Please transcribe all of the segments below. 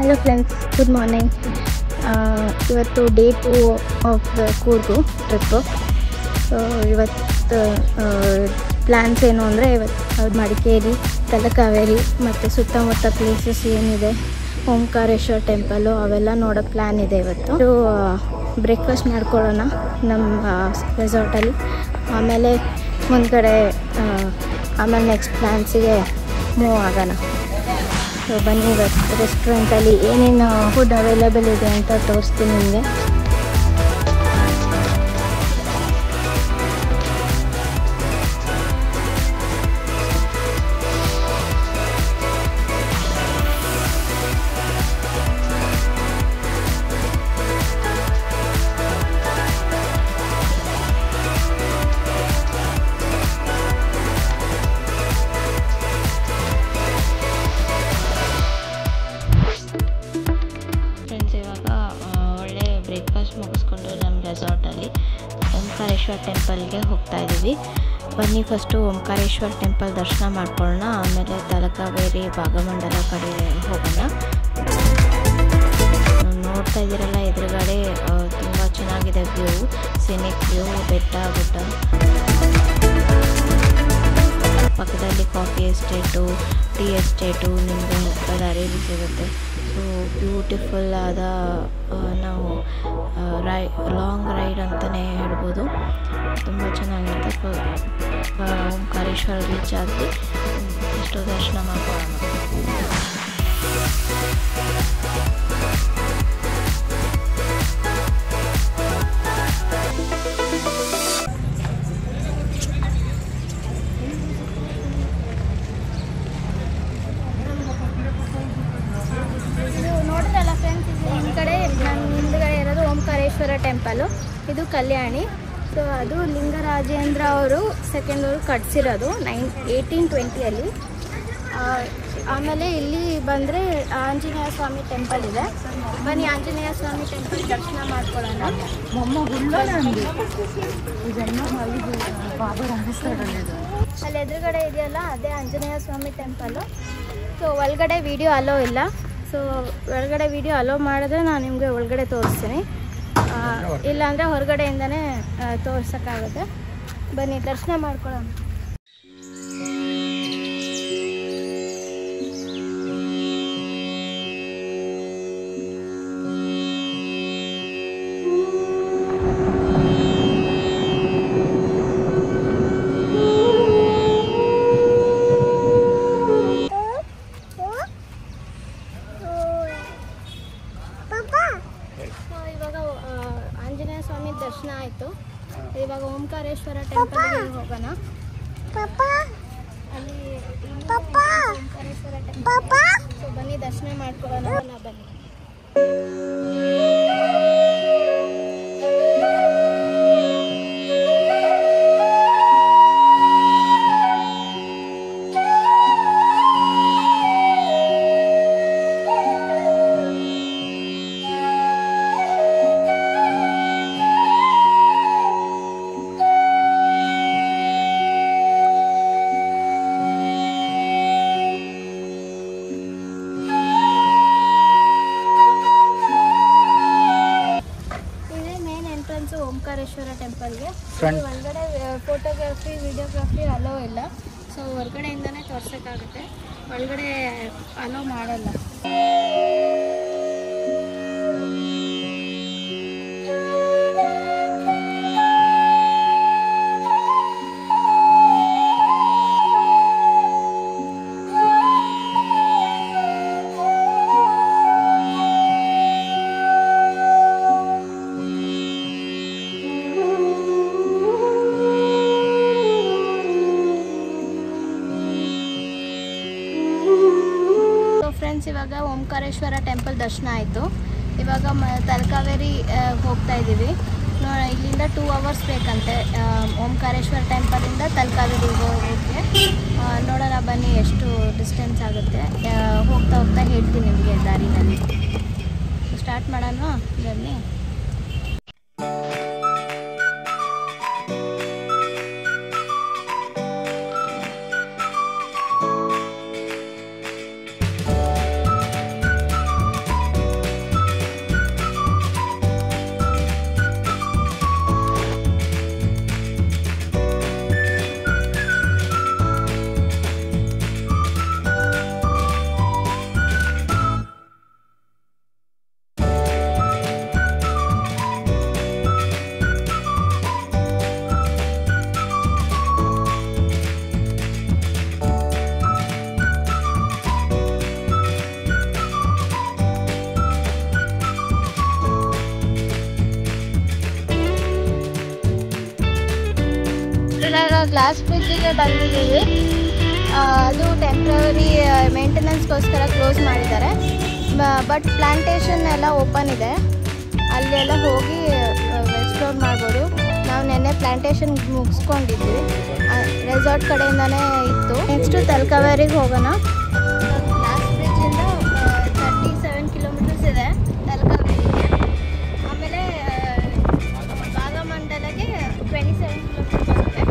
Hello friends, good morning. ಇವತ್ತು day 2 of the Coorg trip. So ಇವತ್ತು plans ಏನು ಅಂದರೆ ಇವತ್ತು ಮಡಿಕೇರಿ, ತಲಕಾವೇರಿ ಮತ್ತು ಸುತ್ತಮುತ್ತ ಪ್ಲೇಸಸ್ ಏನಿದೆ, ಓಂಕಾರೇಶ್ವರ ಟೆಂಪಲ್ಲು ಅವೆಲ್ಲ ನೋಡೋ ಪ್ಲ್ಯಾನ್ ಇದೆ ಇವತ್ತು. ಬ್ರೇಕ್ಫಾಸ್ಟ್ ಮಾಡ್ಕೊಳ್ಳೋಣ ನಮ್ಮ ರೆಸಾರ್ಟಲ್ಲಿ, ಆಮೇಲೆ ಮುಂದ್ಗಡೆ ಆಮೇಲೆ ನೆಕ್ಸ್ಟ್ ಪ್ಲ್ಯಾನ್ಸಿಗೆ ಮೂವ್ ಆಗೋಣ. ಸೊ ಬನ್ನಿ, ಇವತ್ತು ರೆಸ್ಟೋರೆಂಟಲ್ಲಿ ಏನೇನು ಫುಡ್ ಅವೈಲೇಬಲ್ ಇದೆ ಅಂತ ತೋರಿಸ್ತೀನಿ ನಿಮಗೆ. ಬ್ರೇಕ್ಫಾಸ್ಟ್ ಮುಗಿಸ್ಕೊಂಡು ನಮ್ಮ ರೆಸಾರ್ಟಲ್ಲಿ ಓಂಕಾರೇಶ್ವರ ಟೆಂಪಲ್ಗೆ ಹೋಗ್ತಾ ಇದ್ದೀವಿ. ಬನ್ನಿ, ಫಸ್ಟು ಓಂಕಾರೇಶ್ವರ ಟೆಂಪಲ್ ದರ್ಶನ ಮಾಡ್ಕೊಳ್ಳೋಣ, ಆಮೇಲೆ ತಲಕಾವೇರಿ, ಭಾಗಮಂಡಲ ಕಡೆ ಹೋಗೋಣ. ನೋಡ್ತಾ ಇದ್ದೀರಲ್ಲ ಎದುರುಗಡೆ ತುಂಬ ಚೆನ್ನಾಗಿದೆ ವ್ಯೂ, ಸಿನಿಕ್ ವ್ಯೂ, ಬೆಟ್ಟ ಗುಡ್ಡ, ಪಕ್ಕದಲ್ಲಿ ಕಾಫಿ ಎಸ್ಟೇಟು, ಟೀ ಎಸ್ಟೇಟು ನಿಮಗೆ ದಾರಿಯಲ್ಲಿ ಸಿಗುತ್ತೆ. ಸೊ ಬ್ಯೂಟಿಫುಲ್ ಆದ ನಾವು ಲಾಂಗ್ ರೈಡ್ ಅಂತಲೇ ಹೇಳ್ಬೋದು. ತುಂಬ ಚೆನ್ನಾಗಿರುತ್ತೆ. ಓಂಕಾರೇಶ್ವರ ರೀಚ್ ಆಗಿ ಇಷ್ಟು ದರ್ಶನ ಮಾಡ್ಕೊಳ್ಳೋಣ. ನೋಡಿದ್ರಲ್ಲ ಫ್ರೆಂಡ್ಸ್, ಈ ಕಡೆ ನನ್ನ ಹಿಂದ್ಗಡೆ ಇರೋದು ಓಂಕಾರೇಶ್ವರ ಟೆಂಪಲು, ಇದು ಕಲ್ಯಾಣಿ. ಸೊ ಅದು ಲಿಂಗರಾಜೇಂದ್ರ ಅವರು ಸೆಕೆಂಡ್ ಕಟ್ಸಿರೋದು 1820. ಆಮೇಲೆ ಇಲ್ಲಿ ಬಂದರೆ ಆಂಜನೇಯ ಸ್ವಾಮಿ ಟೆಂಪಲ್ ಇದೆ. ಬನ್ನಿ, ಆಂಜನೇಯ ಸ್ವಾಮಿ ಟೆಂಪಲ್ ದರ್ಶನ ಮಾಡ್ಕೊಳ್ಳೋಣ. ಅಲ್ಲಿ ಎದುರುಗಡೆ ಇದೆಯಲ್ಲ, ಅದೇ ಆಂಜನೇಯ ಸ್ವಾಮಿ ಟೆಂಪಲ್ಲು. ಸೊ ಒಳಗಡೆ ವಿಡಿಯೋ ಅಲೋ ಇಲ್ಲ. ಸೊ ಒಳಗಡೆ ವಿಡಿಯೋ ಅಲೋ ಮಾಡಿದ್ರೆ ನಾನು ನಿಮಗೆ ಒಳಗಡೆ ತೋರಿಸ್ತೀನಿ, ಇಲ್ಲಾಂದರೆ ಹೊರಗಡೆಯಿಂದನೇ ತೋರ್ಸೋಕ್ಕಾಗುತ್ತೆ. ಬನ್ನಿ, ದರ್ಶನ ಮಾಡ್ಕೊಳ್ಳೋಣ. ಆಂಜನೇಯ ಸ್ವಾಮಿ ದರ್ಶನ ಆಯಿತು. ಇವಾಗ ಓಂಕಾರೇಶ್ವರ ಟೆಂಪಲ್ಗೆ ಹೋಗೋಣ. ಅಲ್ಲಿ ಓಂಕಾರೇಶ್ವರ ಟೆಂಪಲ್. ಸೊ ಬನ್ನಿ, ದರ್ಶನ ಮಾಡ್ಕೊಳ್ಳೋಣ. ಬನ್ನಿ. ಓಂಕಾರೇಶ್ವರ ಟೆಂಪಲ್ಗೆ ಒಳಗಡೆ ಫೋಟೋಗ್ರಫಿ, ವಿಡಿಯೋಗ್ರಫಿ ಅಲೋ ಇಲ್ಲ. ಸೊ ಹೊರಗಡೆಯಿಂದನೇ ತೋರ್ಸೋಕ್ಕಾಗುತ್ತೆ, ಒಳಗಡೆ ಅಲೋ ಮಾಡಲ್ಲ. ಫ್ರೆಂಡ್ಸ್, ಇವಾಗ ಓಂಕಾರೇಶ್ವರ ಟೆಂಪಲ್ ದರ್ಶನ ಆಯಿತು. ಇವಾಗ ತಲಕಾವೇರಿ ಹೋಗ್ತಾ ಇದ್ದೀವಿ. ಇಲ್ಲಿಂದ 2 hours ಬೇಕಂತೆ ಓಂಕಾರೇಶ್ವರ ಟೆಂಪಲಿಂದ ತಲಕಾವೇರಿಗೆ ಹೋಗೋಕ್ಕೆ. ನೋಡೋಣ ಬನ್ನಿ ಎಷ್ಟು ಡಿಸ್ಟೆನ್ಸ್ ಆಗುತ್ತೆ. ಹೋಗ್ತಾ ಹೋಗ್ತಾ ಹೇಳ್ತೀನಿ ನಿಮಗೆ ದಾರಿನಲ್ಲಿ. ಸ್ಟಾರ್ಟ್ ಮಾಡೋಣ ಜರ್ನಿ. ಗ್ಲಾಸ್ ಬ್ರಿಡ್ಜಿಗೆ ಬಂದಿದ್ದೀವಿ. ಅದು ಟೆಂಪ್ರವರಿ ಮೇಂಟೆನೆನ್ಸ್ಗೋಸ್ಕರ ಕ್ಲೋಸ್ ಮಾಡಿದ್ದಾರೆ. ಬಟ್ ಪ್ಲಾಂಟೇಶನ್ ಎಲ್ಲ ಓಪನ್ ಇದೆ, ಅಲ್ಲೆಲ್ಲ ಹೋಗಿ ಎಕ್ಸ್ಪ್ಲೋರ್ ಮಾಡ್ಬೋದು. ನಾವು ನೆನ್ನೆ ಪ್ಲಾಂಟೇಶನ್ ಮುಗಿಸ್ಕೊಂಡಿದ್ವಿ, ರೆಸಾರ್ಟ್ ಕಡೆಯಿಂದನೇ ಇತ್ತು. ನೆಕ್ಸ್ಟು ತಲಕಾವೇರಿಗೆ ಹೋಗೋಣ. ಗ್ಲಾಸ್ ಬ್ರಿಡ್ಜಿಂದ 37 ಕಿಲೋಮೀಟರ್ಸ್ ಇದೆ ತಲಕಾವೇರಿಗೆ. ಆಮೇಲೆ ಭಾಗಮಂಡಲಗೆ 27 ಕಿಲೋಮೀಟರ್ಸ್ ಆಗುತ್ತೆ.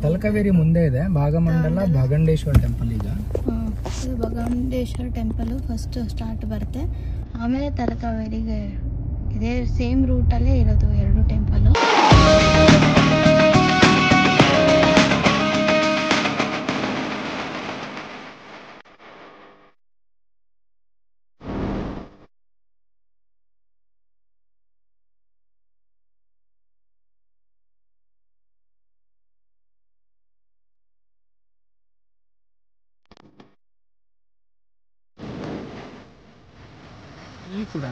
ತಲಕಾವೇರಿ ಮುಂದೆ ಇದೆ ಭಾಗಮಂಡಲ ಭಾಗಂಡೇಶ್ವರ ಟೆಂಪಲ್. ಈಗ ಇದು ಭಾಗಂಡೇಶ್ವರ ಟೆಂಪಲ್ ಫಸ್ಟ್ ಸ್ಟಾರ್ಟ್ ಬರುತ್ತೆ, ಆಮೇಲೆ ತಲಕಾವೇರಿಗೆ ಇದೇ ಸೇಮ್ ರೂಟಲ್ಲೇ ಇರೋದು ಎರಡು ಟೆಂಪಲು.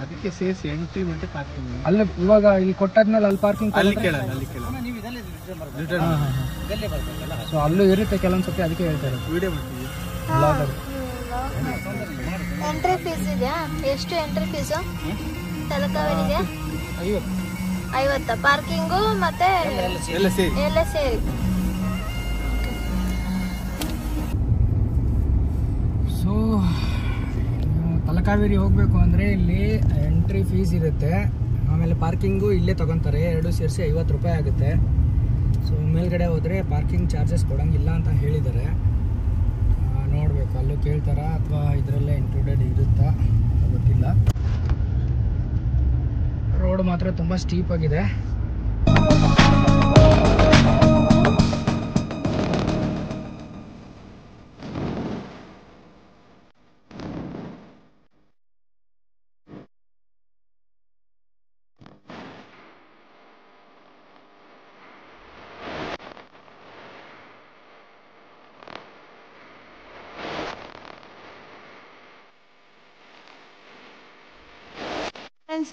ಅದಕ್ಕೆ ಸೇರಿಸಿ ಎಂಟ್ರಿ ಮತ್ತೆ ಪಾರ್ಕಿಂಗ್ ಅಲ್ಲ. ಇವಾಗ ಇಲ್ಲಿ ಕೊಟ್ಟಾದ್ಮೇಲೆ ಅಲ್ಲಿ ಪಾರ್ಕಿಂಗ್ ಸೊ ಅಲ್ಲೂ ಇರುತ್ತೆ ಕೆಲವೊಂದ್ಸತಿ, ಅದಕ್ಕೆ ಹೇಳ್ತಾರೆ ವಿಡಿಯೋ ಮಾಡ್ತೀವಿ. ಎಂಟ್ರಿ ಫೀಸ್ ಇದೆಯಾ? ಎಷ್ಟು ಎಂಟ್ರಿ ಫೀಸು ತಲಕಾವೇರಿಗೆ? 50. ಪಾರ್ಕಿಂಗು ಮತ್ತೆ ಎಲ್ಲ ಸೇರಿ. ಸೊ ತಲಕಾವೇರಿ ಹೋಗಬೇಕು ಅಂದರೆ ಇಲ್ಲಿ ಎಂಟ್ರಿ ಫೀಸ್ ಇರುತ್ತೆ, ಆಮೇಲೆ ಪಾರ್ಕಿಂಗು ಇಲ್ಲೇ ತೊಗೊತಾರೆ. ಎರಡು ಸೇರಿಸಿ 50 ರೂಪಾಯಿ ಆಗುತ್ತೆ. ಸೊ ಮೇಲ್ಗಡೆ ಹೋದರೆ ಪಾರ್ಕಿಂಗ್ ಚಾರ್ಜಸ್ ಕೊಡೋಂಗಿಲ್ಲ ಅಂತ ಹೇಳಿದ್ದಾರೆ. ನೋಡಬೇಕು, ಅಲ್ಲೂ ಕೇಳ್ತಾರಾ ಅಥವಾ ಇದರಲ್ಲೇ ಇನ್ಕ್ಲೂಡೆಡ್ ಇರುತ್ತಾ ಗೊತ್ತಿಲ್ಲ. ರೋಡ್ ಮಾತ್ರ ತುಂಬ ಸ್ಟೀಪ್ ಆಗಿದೆ.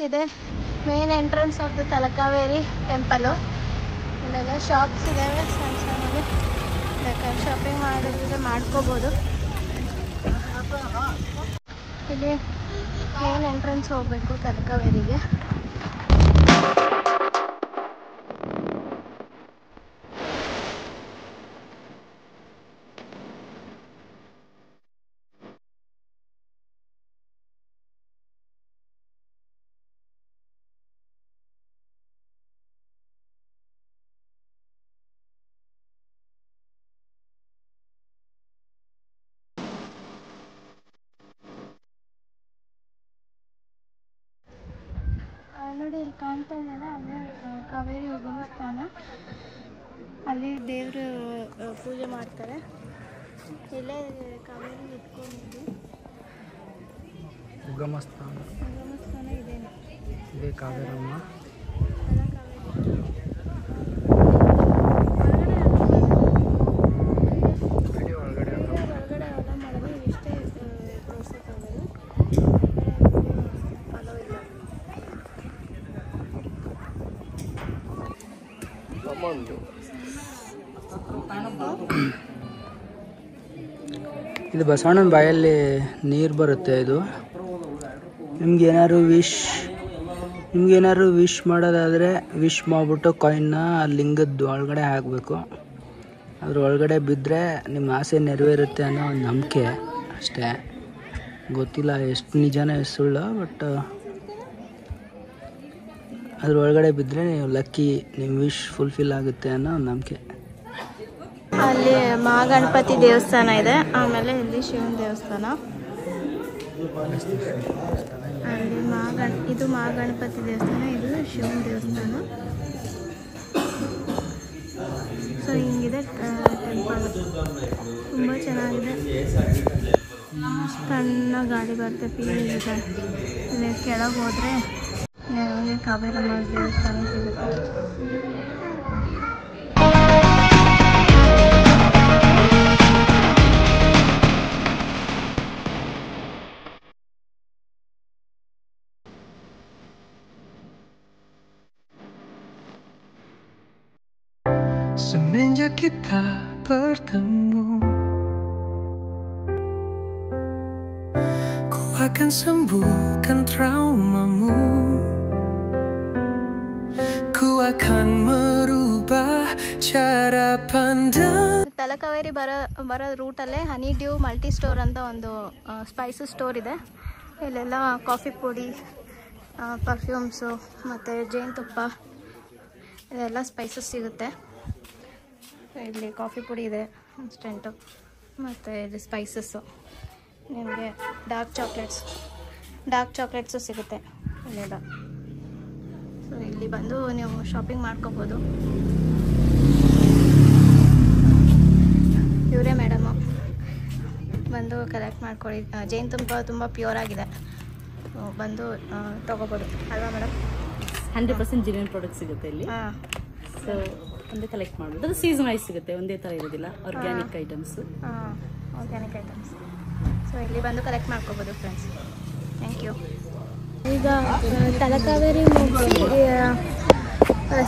ಇದೆ main entrance of the Talakaveri temple. ಇಲ್ಲೆಲ್ಲ ಶಾಪ್ಸ್ ಇದಾವೆ, ಸಣ್ಣ ಸಣ್ಣಗೆ ಬೇಕಾದ್ರೆ ಶಾಪಿಂಗ್ ಮಾಡೋದಿದ್ರೆ ಮಾಡ್ಕೋಬೋದು. ಇಲ್ಲಿ ಮೇನ್ ಎಂಟ್ರೆನ್ಸ್ ಹೋಗಬೇಕು ತಲಕಾವೇರಿಗೆ. ನೋಡಿ ಇಲ್ಲಿ ಕಾಣ್ತಾ ಇದ್ದಾರೆ, ಅಲ್ಲೇ ಕಾವೇರಿ ಉಗಮ ಸ್ಥಾನ. ಅಲ್ಲಿ ದೇವರು ಪೂಜೆ ಮಾಡ್ತಾರೆ. ಇಲ್ಲೇ ಕಾವೇರಿ ಇಟ್ಕೊಂಡಿದ್ವಿ. ಉಗಮ ಸ್ಥಾನ ಇದೇನೆ, ಇದೇ ಕಾವೇರಮ್ಮ. ಒಳಗಡೆ ಎಲ್ಲ ಮಾಡಿದ್ರೆ ಇಷ್ಟೇ ತೋರ್ಸೋಕ್ಕಾಗಲ್ಲ. ಇದು ಬಸವಣ್ಣನ ಬಾಯಲ್ಲಿ ನೀರು ಬರುತ್ತೆ. ಇದು ನಿಮ್ಗೇನಾದ್ರು ವಿಶ್ ಮಾಡೋದಾದರೆ ವಿಶ್ ಮಾಡಿಬಿಟ್ಟು ಕಾಯಿನ್ನ ಲಿಂಗದ ಒಳಗಡೆ ಹಾಕಬೇಕು. ಅದ್ರ ಒಳಗಡೆ ಬಿದ್ದರೆ ನಿಮ್ಮ ಆಸೆ ನೆರವೇರುತ್ತೆ ಅನ್ನೋ ಒಂದು ನಂಬಿಕೆ ಅಷ್ಟೇ. ಗೊತ್ತಿಲ್ಲ ಎಷ್ಟು ನಿಜಾನ ಎಷ್ಟು ಸುಳ್ಳು, ಬಟ್ ಅದ್ರ ಒಳಗಡೆ ಬಿದ್ದರೆ ನೀವು ಲಕ್ಕಿ, ನಿಮ್ಮ ವಿಶ್ ಫುಲ್ಫಿಲ್ ಆಗುತ್ತೆ ಅನ್ನೋ ಒಂದು ನಂಬಿಕೆ. ಅಲ್ಲಿ ಮಹಾಗಣಪತಿ ದೇವಸ್ಥಾನ ಇದೆ, ಆಮೇಲೆ ಇಲ್ಲಿ ಶಿವನ ದೇವಸ್ಥಾನ. ಅಲ್ಲಿ ಇದು ಮಹಾಗಣಪತಿ ದೇವಸ್ಥಾನ, ಇದು ಶಿವನ ದೇವಸ್ಥಾನ. ಸೊ ಹಿಂಗಿದೆ ಟೆಂಪಲ್, ತುಂಬ ಚೆನ್ನಾಗಿದೆ. ಸಣ್ಣ ಗಾಡಿ ಬರುತ್ತೆ, ಪೀಸ್ ಇದೆ. ಇಲ್ಲಿ ಕೆಳಗೆ ಹೋದರೆ ನಮಗೆ ಕಾವೇರಮ್ಮ ದೇವಸ್ಥಾನ ಸಿಗುತ್ತೆ. Semenjak kita bertemu, ku akan sembuhkan traumamu. Ku akan merubah cara pandang. Talakaveri ಬರೋ ರೂಟಲ್ಲೇ ಹನಿ ಡ್ಯೂ ಮಲ್ಟಿ ಸ್ಟೋರ್ ಅಂತ ಒಂದು ಸ್ಪೈಸಸ್ ಸ್ಟೋರ್ ಇದೆ. ಇಲ್ಲೆಲ್ಲ ಕಾಫಿ ಪುಡಿ, ಪರ್ಫ್ಯೂಮ್ಸು ಮತ್ತು ಜೇನುತುಪ್ಪ ಇದೆಲ್ಲ ಸ್ಪೈಸಸ್ ಸಿಗುತ್ತೆ. ಇಲ್ಲಿ ಕಾಫಿ ಪುಡಿ ಇದೆ ಇನ್ಸ್ಟೆಂಟು, ಮತ್ತು ಇದು ಸ್ಪೈಸಸ್ಸು. ನಿಮಗೆ ಡಾರ್ಕ್ ಚಾಕ್ಲೇಟ್ಸು ಸಿಗುತ್ತೆ ಇಲ್ಲೆಲ್ಲ. ಸೊ ಇಲ್ಲಿ ಬಂದು ನೀವು ಶಾಪಿಂಗ್ ಮಾಡ್ಕೋಬೋದು. ಇವರೇ ಮೇಡಮು, ಬಂದು ಕಲೆಕ್ಟ್ ಮಾಡ್ಕೊಳ್ಳಿ. ಜೇನುತುಪ್ಪ ತುಂಬ ಪ್ಯೂರ್ ಆಗಿದೆ, ಬಂದು ತೊಗೋಬೋದು ಅಲ್ವಾ ಮೇಡಮ್? 100% ಜೆನ್ಯೂನ್ ಪ್ರಾಡಕ್ಟ್ ಸಿಗುತ್ತೆ ಇಲ್ಲಿ. ಸೊ ಒಂದೇ ಕಲೆಕ್ಟ್ ಮಾಡೋದು, ಅದು ಸೀಸನ್ ವೈಸ್ ಸಿಗುತ್ತೆ, ಒಂದೇ ಥರ ಇರೋದಿಲ್ಲ. Organic items. ಸೊ ಇಲ್ಲಿ ಬಂದು ಕಲೆಕ್ಟ್ ಮಾಡ್ಕೋಬೋದು ಫ್ರೆಂಡ್ಸ್. Thank you. ಈಗ ತಲಕಾವೇರಿ ಮುಗಿಸಿ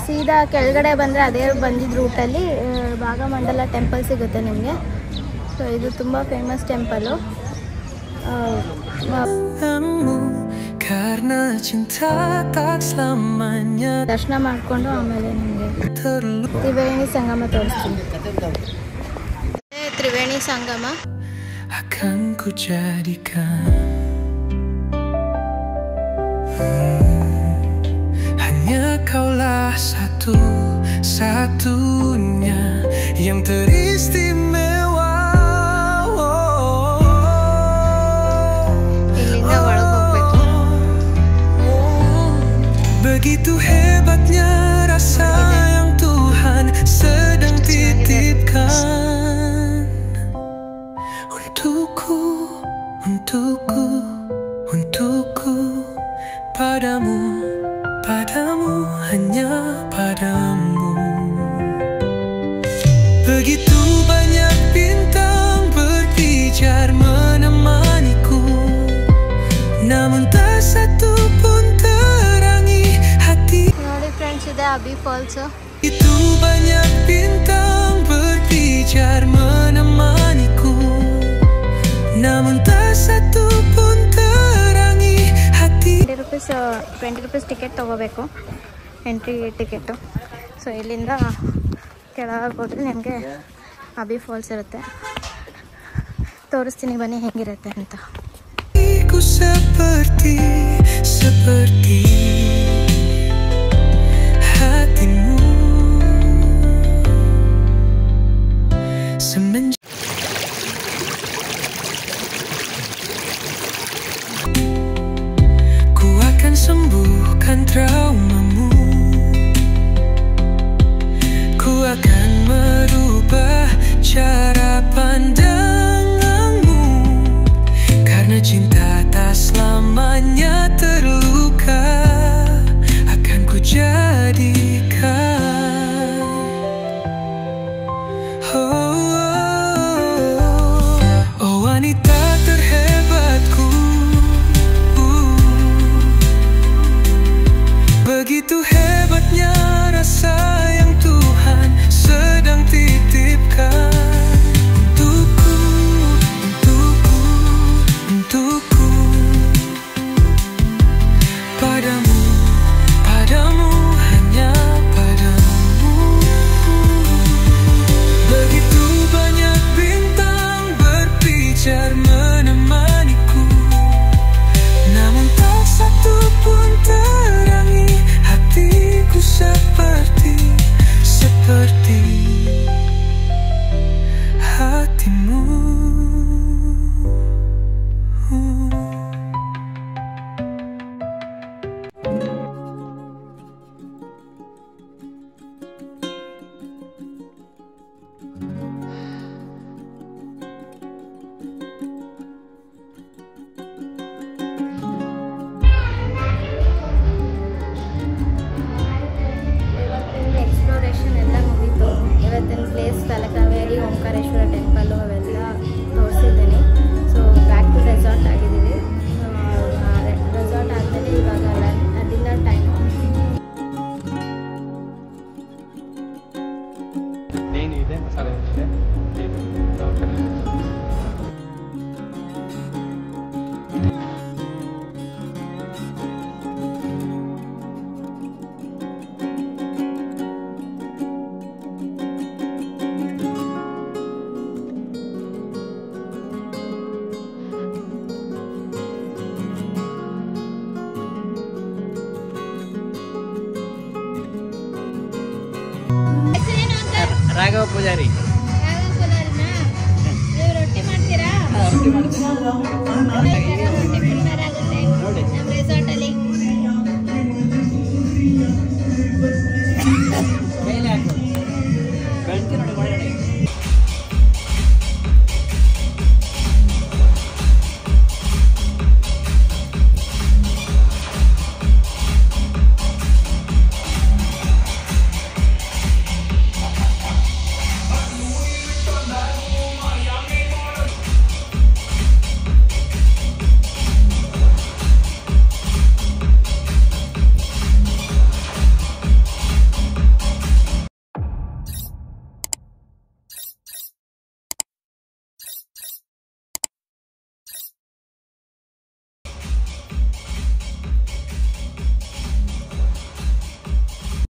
ಸೀದಾ ಕೆಳಗಡೆ ಬಂದರೆ ಅದೇ ಬಂದಿದ್ದ ರೂಟಲ್ಲಿ ಭಾಗಮಂಡಲ ಟೆಂಪಲ್ ಸಿಗುತ್ತೆ ನಿಮಗೆ. ಸೊ ಇದು ತುಂಬ ಫೇಮಸ್ ಟೆಂಪಲು. ದರ್ಶನ ಮಾಡಿಕೊಂಡು ಆಮೇಲೆ ನಿಮಗೆ ತ್ರಿವೇಣಿ ಸಂಗಮ ತೋರಿಸ್ತೀನಿ. ತ್ರಿವೇಣಿ ಸಂಗಮ. Akan ku jadikan hanya kaulah satu-satunya yang teristimewa. ಇಲ್ಲಿಂದ ಒಳಗೆ ಹೋಗ್ಬೇಕು. Begitu hebatnya rasa yang Tuhan sedang titipkan untukku, padamu, hanya padamu. Begitu banyak bintang berpijar menemaniku, namun tak satu pun terangi hati. ನೋಡಿ friends, ಇದೆ ಅಬ್ಬಿ falls. Itu banyak bintang berpijar menemaniku, namun tak satu pun terangi hati. 20 rupees ticket ತೊಗೋಬೇಕು, entry ticket. So ಇಲ್ಲಿಂದ ಕೆಳಗೆ ಹೋದರೆ ನಿಮಗೆ ಅಬ್ಬಿ falls ಇರುತ್ತೆ. ತೋರಿಸ್ತೀನಿ ಬನ್ನಿ ಹೇಗಿರುತ್ತೆ ಅಂತ. Seperti hatimu semenjak ku akan sembuhkan traumamu. Ku akan merubah cara pandanganmu, karena cinta tak selamanya terluka. Akan ku jadikan oh wanita terhebatku. Begitu hebatnya rasa yang Tuhan sedang titipkan untukku. ಇದೆ, ಮಸಾಲೆ ಇದೆ. ರಾಘವ ಪೂಜಾರಿ ರೊಟ್ಟಿ ಮಾಡ್ತೀರಾ? ರೊಟ್ಟಿ ಮಾಡ್ತೀನಿ ರೊಟ್ಟಿ prepare ಆಗುತ್ತೆ.